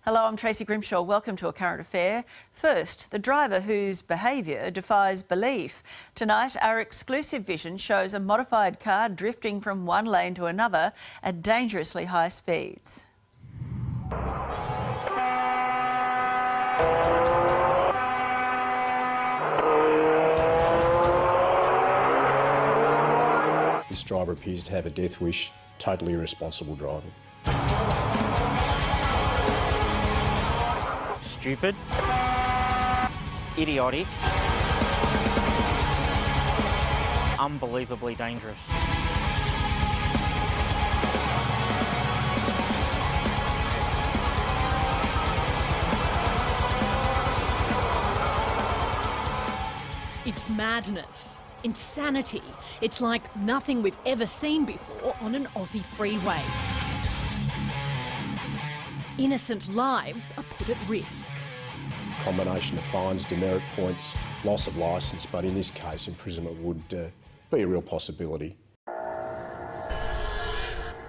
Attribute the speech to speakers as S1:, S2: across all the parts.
S1: Hello, I'm Tracy Grimshore. Welcome to A Current Affair. First, the driver whose behaviour defies belief. Tonight, our exclusive vision shows a modified car drifting from one lane to another at dangerously high speeds.
S2: This driver appears to have a death wish, totally irresponsible driving.
S3: Stupid, idiotic, unbelievably dangerous.
S4: It's madness, insanity. It's like nothing we've ever seen before on an Aussie freeway. Innocent lives are put at risk.
S2: Combination of fines, demerit points, loss of licence, but in this case imprisonment would be a real possibility.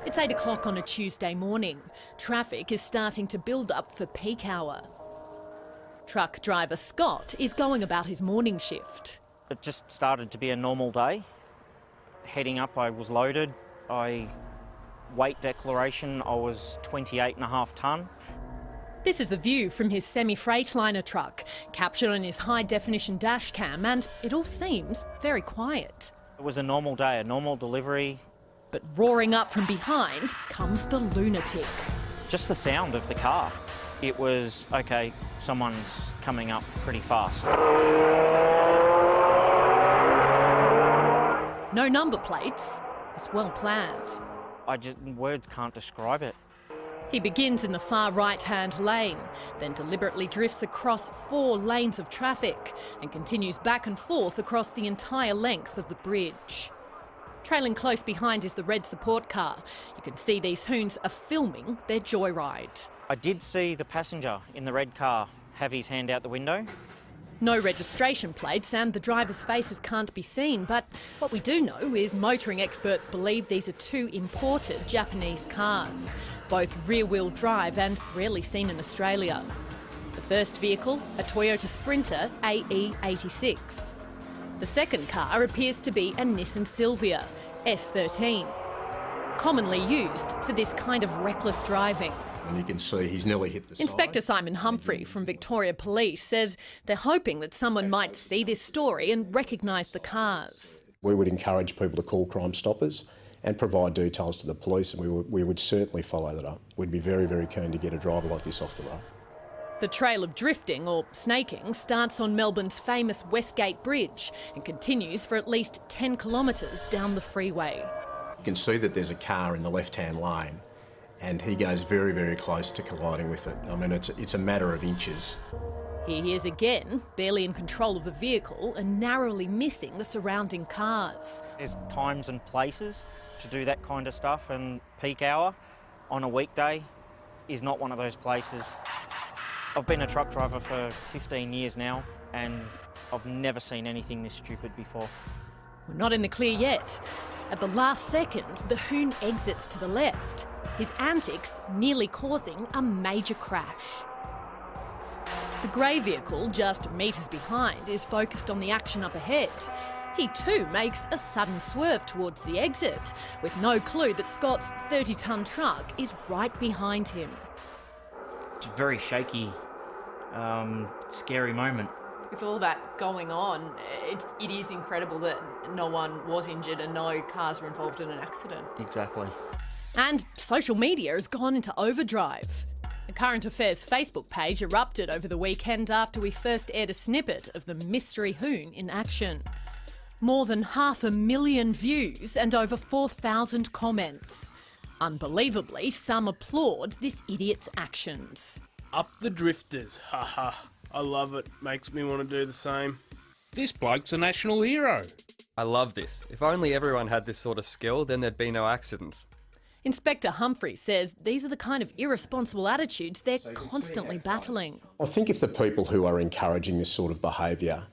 S4: It's 8 o'clock on a Tuesday morning. Traffic is starting to build up for peak hour. Truck driver Scott is going about his morning shift.
S3: It just started to be a normal day. Heading up, I was loaded. Weight declaration, I was 28.5 tonne.
S4: This is the view from his semi-freightliner truck, captured on his high-definition dash cam, and it all seems very quiet.
S3: It was a normal day, a normal delivery.
S4: But roaring up from behind comes the lunatic.
S3: Just the sound of the car. It was, okay, someone's coming up pretty fast.
S4: No number plates. It's well planned.
S3: Words can't describe it.
S4: He begins in the far right-hand lane, then deliberately drifts across 4 lanes of traffic and continues back and forth across the entire length of the bridge. Trailing close behind is the red support car. You can see these hoons are filming their joyride.
S3: I did see the passenger in the red car have his hand out the window.
S4: No registration plates and the driver's faces can't be seen, but what we do know is motoring experts believe these are 2 imported Japanese cars, both rear-wheel drive and rarely seen in Australia. The first vehicle, a Toyota Sprinter AE86. The second car appears to be a Nissan Silvia S13, commonly used for this kind of reckless driving.
S2: And you can see he's nearly hit the side.
S4: Inspector Simon Humphrey from Victoria Police says they're hoping that someone might see this story and recognise the cars.
S2: We would encourage people to call Crime Stoppers and provide details to the police, and we would certainly follow that up. We'd be very, very keen to get a driver like this off the road.
S4: The trail of drifting, or snaking, starts on Melbourne's famous Westgate Bridge and continues for at least 10 kilometres down the freeway.
S2: You can see that there's a car in the left-hand lane, and he goes very, very close to colliding with it. I mean, it's a matter of inches.
S4: Here he is again, barely in control of the vehicle and narrowly missing the surrounding cars.
S3: There's times and places to do that kind of stuff, and peak hour on a weekday is not one of those places. I've been a truck driver for 15 years now, and I've never seen anything this stupid before.
S4: We're not in the clear yet. At the last second, the hoon exits to the left, his antics nearly causing a major crash. The grey vehicle, just metres behind, is focused on the action up ahead. He too makes a sudden swerve towards the exit, with no clue that Scott's 30-tonne truck is right behind him.
S3: It's a very shaky, scary moment.
S5: With all that going on, it is incredible that no one was injured and no cars were involved in an accident.
S3: Exactly.
S4: And social media has gone into overdrive. The Current Affairs Facebook page erupted over the weekend after we first aired a snippet of the mystery hoon in action. More than 500,000 views and over 4,000 comments. Unbelievably, some applaud this idiot's actions.
S6: Up the drifters, haha. I love it, makes me want to do the same. This bloke's a national hero.
S7: I love this. If only everyone had this sort of skill, then there'd be no accidents.
S4: Inspector Humphrey says these are the kind of irresponsible attitudes they're constantly battling.
S2: I think if the people who are encouraging this sort of behaviour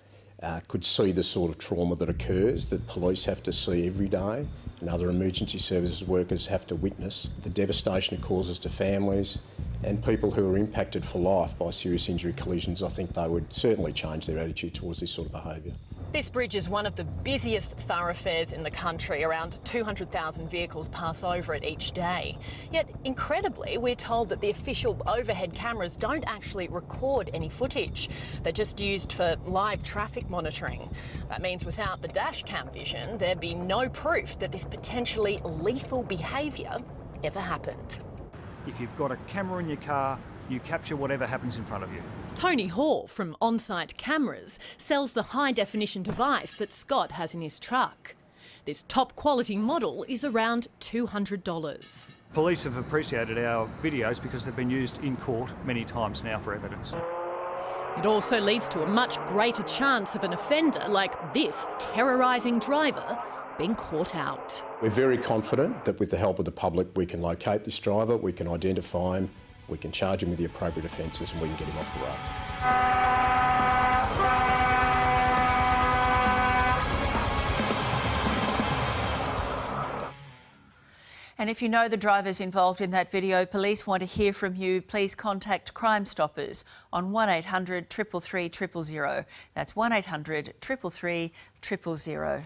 S2: could see the sort of trauma that occurs, that police have to see every day and other emergency services workers have to witness, the devastation it causes to families and people who are impacted for life by serious injury collisions. I think they would certainly change their attitude towards this sort of behaviour.
S4: This bridge is one of the busiest thoroughfares in the country. Around 200,000 vehicles pass over it each day. Yet, incredibly, we're told that the official overhead cameras don't actually record any footage. They're just used for live traffic monitoring. That means without the dash cam vision, there'd be no proof that this potentially lethal behaviour ever happened.
S8: If you've got a camera in your car, you capture whatever happens in front of you.
S4: Tony Hall from On-Site Cameras sells the high-definition device that Scott has in his truck. This top-quality model is around $200.
S8: Police have appreciated our videos because they've been used in court many times now for evidence.
S4: It also leads to a much greater chance of an offender like this terrorising driver being caught out.
S2: We're very confident that with the help of the public we can locate this driver, we can identify him, we can charge him with the appropriate offences and we can get him off the road.
S1: And if you know the drivers involved in that video, police want to hear from you. Please contact Crime Stoppers on 1800 333 000. That's 1800 333 000.